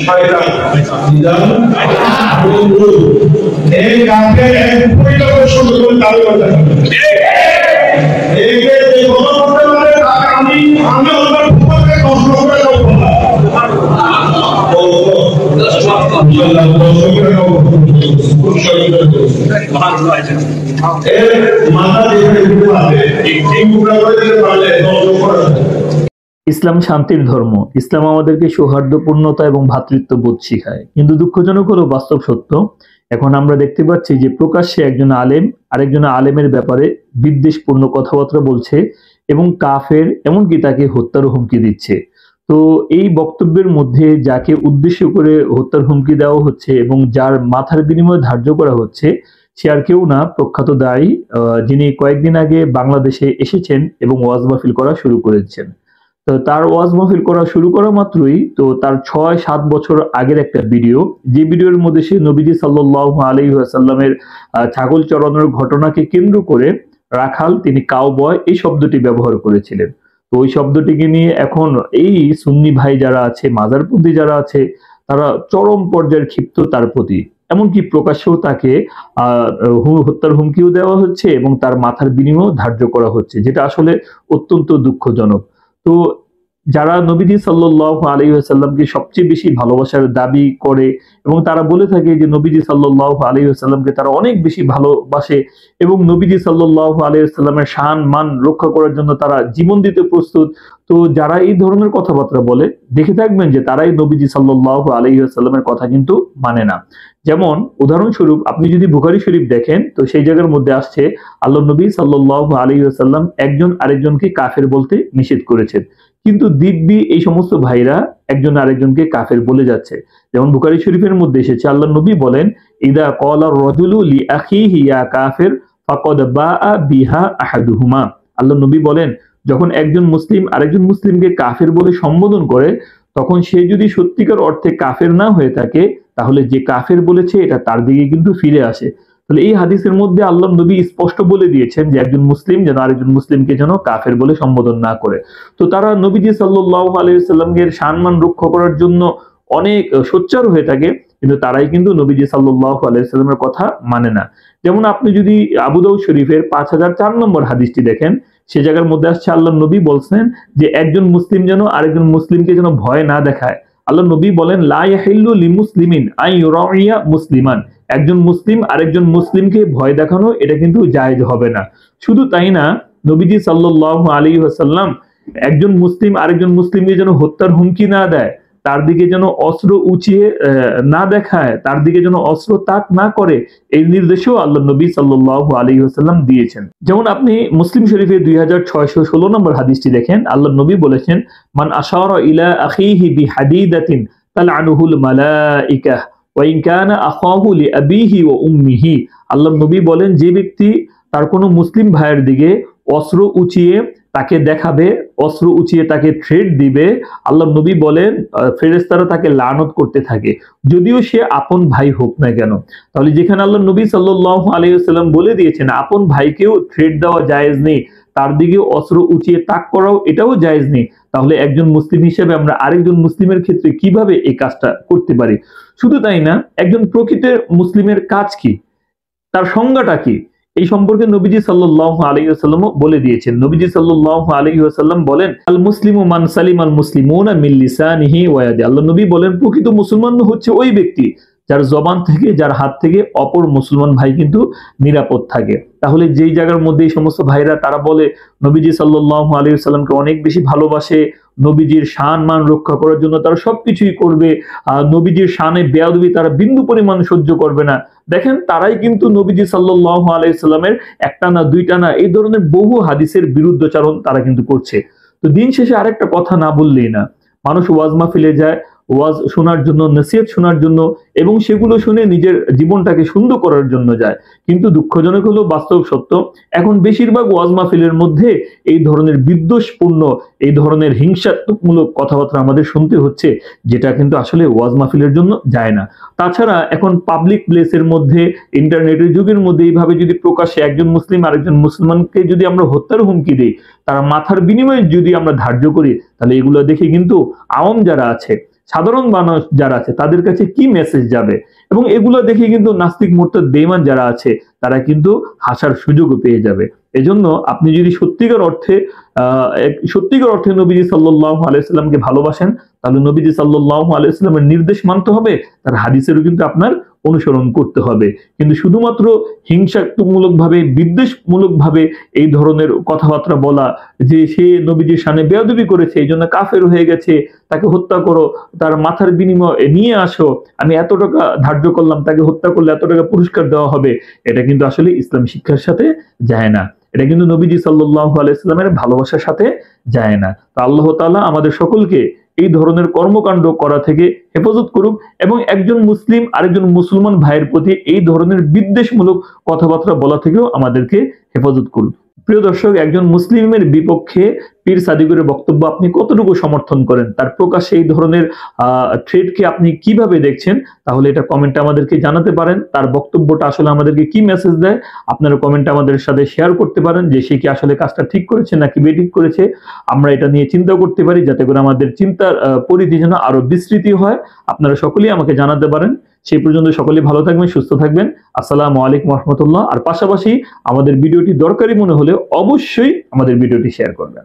শয়তান জিদান বন্ধু এই কাকে এক পয়লা শুরু করে তার কথা এই যে কথা বলতে পারে আমি ওনার উপরে কষ্ট করে দেব ইসলাম শান্তির ধর্ম। ইসলাম আমাদেরকে সৌহার্দ্যপূর্ণতা এবং ভ্রাতৃত্ববোধ শিখায়, কিন্তু দুঃখজনক হলো বাস্তব সত্য এখন আমরা দেখতে পাচ্ছি যে প্রকাশ্যে একজন আলেম আরেকজন আলেমের ব্যাপারে বিদ্বেষপূর্ণ কথাবার্তা বলছে এবং কাফের এমনকি তাকে হত্যার হুমকি দিচ্ছে। তো এই বক্তব্যের মধ্যে যাকে উদ্দেশ্য করে হত্যার হুমকি দেওয়া হচ্ছে এবং যার মাথার বিনিময়ে ধার্য করা হচ্ছে সে আর কেউ না, প্রখ্যাত দায়ী যিনি কয়েকদিন আগে বাংলাদেশে এসেছেন এবং ওয়াজ মাহফিল করা শুরু করেছেন। তো তার ওয়াজ মাহফিল করা শুরু করা মাত্রই তো তার ৬-৭ বছর আগের একটা ভিডিও, যে ভিডিওর মধ্যে সে নবীজি সাল্লাল্লাহু আলাইহি ওয়াসাল্লামের ছাগল চড়ানোর ঘটনাকে কেন্দ্র করে রাখাল, তিনি কাউবয় এই শব্দটি ব্যবহার করেছিলেন। তো ওই শব্দটিকে নিয়ে এখন এই সুন্নি ভাই যারা আছে, মাজারপন্থী যারা আছে, তারা চরম পর্যায়ের ক্ষিপ্ত তার প্রতি, এমনকি প্রকাশ্যেও তাকে হত্যার হুমকিও দেওয়া হচ্ছে এবং তার মাথার বিনিময় ধার্য করা হচ্ছে, যেটা আসলে অত্যন্ত দুঃখজনক। তো যারা নবীজি সাল্লাল্লাহু আলাইহি ওয়াসাল্লামকে সবচেয়ে বেশি ভালোবাসার দাবি করে এবং তারা বলে থাকে যে নবীজি সাল্লাল্লাহু আলাইহি ওয়াসাল্লামকে তারা অনেক বেশি ভালোবাসে এবং নবীজি সাল্লাল্লাহু আলাইহি ওয়াসাল্লামের শান মান রক্ষা করার জন্য তারা জীবন দিতে প্রস্তুত, তো যারা এই ধরনের কথাবার্তা বলে দেখে থাকবেন যে তারাই নবীজি সাল্লাল্লাহু আলাইহি ওয়াসাল্লামের কথা কিন্তু মানে না। যেমন উদাহরণস্বরূপ আপনি যদি বুখারী শরীফ দেখেন তো সেই জায়গার মধ্যে আসছে আল্লাহর নবী সাল্লাল্লাহু আলাইহি ওয়াসাল্লাম একজন আরেকজনকে কাফের বলতে নিষেধ করেছেন, কিন্তু দিব্যি এই সমস্ত ভাইরা একজন আরেকজনকে কাফের বলে যাচ্ছে। যেমন বুখারী শরীফের মধ্যে এসেছে আল্লাহর নবী বলেন, ইদা ক্বালা রাজুলু লি আখিহি ইয়া কাফির ফাকাদ বাআ বিহা আহাদুহুমা। আল্লাহর নবী বলেন, যখন একজন মুসলিম আরেকজন মুসলিমকে কাফের বলে সম্বোধন করে তখন সে যদি সত্যিকার অর্থে কাফের না হয়ে থাকে তাহলে যে কাফের বলেছে এটা তার দিকে কিন্তু ফিরে আসে। তাহলে এই হাদিসের মধ্যে আল্লাহর নবী স্পষ্ট বলে দিয়েছেন যে একজন মুসলিম যেন আরেকজন মুসলিমকে যেন কাফের বলে সম্বোধন না করে। তো তারা নবীজি সাল্লাল্লাহু আলাইহি ওয়াসাল্লামের সম্মান রক্ষা করার জন্য অনেক সোচ্চার হয়ে থাকে, কিন্তু তারাই কিন্তু নবীজি সাল্লাল্লাহু আলাইহি ওয়াসাল্লামের কথা মানে না। যেমন আপনি যদি আবু দাউদ শরীফের 5004 নম্বর হাদিসটি দেখেন, সে জায়গার মধ্যে আসছে আল্লাহর নবী বলছেন যে একজন মুসলিম যেন আরেকজন মুসলিমকে যেন ভয় না দেখায়। আল্লাহর নবী বলেন, লা ইয়াহিল্লু লিমুসলিমিন আন ইউরাইয়া মুসলিমান। একজন মুসলিম আরেকজন মুসলিমকে ভয় দেখানো এটা কিন্তু জায়েজ হবে না। শুধু তাই না, নবীজি সাল্লাল্লাহু আলাইহি ওয়াসাল্লাম একজন মুসলিম আরেকজন মুসলিমকে যেন হত্যার হুমকি না দেয়, তার দিকে যেন অস্ত্র উঁচিয়ে না দেখায়, তার দিকে যেন অস্ত্র তাক না করে, এই নির্দেশও আল্লাহ নবী সাল্লাল্লাহু আলাইহি ওয়াসাল্লাম দিয়েছেন। যেমন আপনি মুসলিম শরীফের 2616 নম্বর হাদিসটি দেখেন, আল্লাহ নবী বলেছেন, মান আশারা ইলা আখিহি বিহাদিদাতিন তালআনুহুল মালাইকা ওয়া ইন কানা আখাহু লিআবিহি ওয়া উম্মিহি। আল্লাহ নবী বলেন, যে ব্যক্তি তার কোনো মুসলিম ভাইয়ের দিকে অস্ত্র উঁচিয়ে তাকে দেখাবে, অস্ত্র উঁচিয়ে তাকে থ্রেট দিবে, আল্লাহ নবী বলেন ফেরেশতারা তাকে লানত করতে থাকে, যদিও সে আপন ভাই হোক না কেন। তাহলে যেখানে আল্লাহ নবী সাল্লাল্লাহু আলাইহি ওয়াসাল্লাম বলে দিয়েছেন আপন ভাইকেও থ্রেট দেওয়া জায়েজ নেই, তার দিকে অস্ত্র উঁচিয়ে তাক করাও এটাও জায়েজ নেই, তাহলে একজন মুসলিম হিসেবে আমরা আরেকজন মুসলিমের ক্ষেত্রে কিভাবে এই কাজটা করতে পারি? শুধু তাই না, একজন প্রকৃত মুসলিমের কাজ কি, তার সংজ্ঞাটা কি, এই সম্পর্কে নবীজি সাল্লাল্লাহু আলাইহি ওয়াসাল্লাম বলে দিয়েছেন। নবীজি সাল্লাল্লাহু আলাইহি ওয়াসাল্লাম বলেন, আল মুসলিমু মান সালিমাল মুসলিমুনা মিন লিসানিহি ওয়া ইয়াদি। আল্লাহ নবী বলেন, প্রকৃত মুসলমান হচ্ছে ওই ব্যক্তি যার জবান থেকে, যার হাত থেকে অপর মুসলমান ভাই কিন্তু নিরাপদ থাকে। তাহলে যেই জায়গার মধ্যে এই সমস্ত ভাইরা তারা বলে নবীজি সাল্লাল্লাহু আলাইহি ওয়াসাল্লামকে অনেক বেশি ভালোবাসে, নবীজির শান মান রক্ষা করার জন্য তারা সবকিছুই করবে, নবীজির শানে বেয়াদবি তারা বিন্দু পরিমাণ সহ্য করবে না, দেখেন তারাই কিন্তু নবীজি সাল্লাল্লাহু আলাইহি ওয়াসাল্লামের একটা না দুইটা না এই ধরনের বহু হাদিসের বিরুদ্ধাচরণ তারা কিন্তু করছে। তো দিন শেষে আরেকটা কথা না বললেই না, মানুষ ওয়াজ মাহফিলে যায় ওয়াজ শোনার জন্য, নসিহত শোনার জন্য এবং সেগুলো শুনে নিজের জীবনটাকে সুন্দর করার জন্য যায়, কিন্তু দুঃখজনক হলো বাস্তব সত্য এখন বেশিরভাগ ওয়াজ মাহফিলের মধ্যে এই ধরনের বিদ্বেষপূর্ণ, এই ধরনের হিংসাত্মকমূলক কথাবার্তা আমাদের শুনতে হচ্ছে, যেটা কিন্তু আসলে ওয়াজ মাহফিলের জন্য যায় না। তাছাড়া এখন পাবলিক প্লেসের মধ্যে, ইন্টারনেটের যুগের মধ্যে এইভাবে যদি প্রকাশ্যে একজন মুসলিম আরেকজন মুসলমানকে যদি আমরা হত্যার হুমকি দিই, তারা মাথার বিনিময়ে যদি আমরা ধার্য করি, তাহলে এগুলো দেখে কিন্তু আওয়াম যারা আছে সাধারণ মানুষ যারা আছে তাদের কাছে কি মেসেজ যাবে। এবং এগুলো দেখে কিন্তু নাস্তিক মুরতাদ বেঈমান যারা আছে তারা কিন্তু হাসার সুযোগও পেয়ে যাবে। এজন্য আপনি যদি সত্যিকার অর্থে নবীজি সাল্লাল্লাহু আলাইহি সাল্লামকে ভালোবাসেন, তাহলে নবীজি সাল্লাল্লাহু আলাইহি সাল্লামের নির্দেশ মানতে হবে, তার হাদিসেরও কিন্তু আপনার অনুসরণ করতে হবে। কিন্তু শুধুমাত্র হিংসাত্মক ভাবে, বিদ্বেষমূলক ভাবে এই ধরনের কথাবার্তা বলা, যে সে নবীজির শানে বেয়াদবি করেছে এই জন্য কাফের হয়ে গেছে, তাকে হত্যা করো, তার মাথার বিনিময়ে নিয়ে আসো, আমি এত টাকা ধার্য করলাম, তাকে হত্যা করলে এত টাকা পুরস্কার দেওয়া হবে, এটা কিন্তু আসলে ইসলাম শিক্ষার সাথে যায় না। এটা কিন্তু নবীজি সাল্লাল্লাহু আলাইহি সাল্লামের ভালোবাসার সাথে যায় না। তো আল্লাহ তাআলা আমাদের সকলকে এই ধরনের কর্মকাণ্ড করা থেকে হেফাজত করুক, এবং একজন মুসলিম আরেকজন মুসলমান ভাইয়ের প্রতি এই ধরনের বিদ্বেষমূলক কথাবার্তা বলা থেকেও আমাদেরকে হেফাজত করুক। প্রিয় দর্শক, একজন মুসলিমের বিপক্ষে পীর সাদিকের বক্তব্য আপনি কতটুকু সমর্থন করেন, তার প্রকাশ্যে এই ধরনের থ্রেডকে আপনি কিভাবে দেখছেন, তাহলে এটা কমেন্টে আমাদেরকে জানাতে পারেন। তার বক্তব্যটা আসলে আমাদেরকে কি মেসেজ দেয়, আপনারা কমেন্টে আমাদের সাথে শেয়ার করতে পারেন যে সে কি আসলে কাজটা ঠিক করেছে নাকি বেঠিক করেছে। আমরা এটা নিয়ে চিন্তা করতে পারি, যাতে করে আমাদের চিন্তার পরিধি যেন আরো বিস্তৃতি হয়। আপনারা সকলেই আমাকে জানাতে পারেন। সেই পর্যন্ত সকলেই ভালো থাকবেন, সুস্থ থাকবেন। আসসালামু আলাইকুম ওয়া রাহমাতুল্লাহ। আর পাশাপাশি আমাদের ভিডিওটি দরকারি মনে হলে অবশ্যই আমাদের ভিডিওটি শেয়ার করবেন।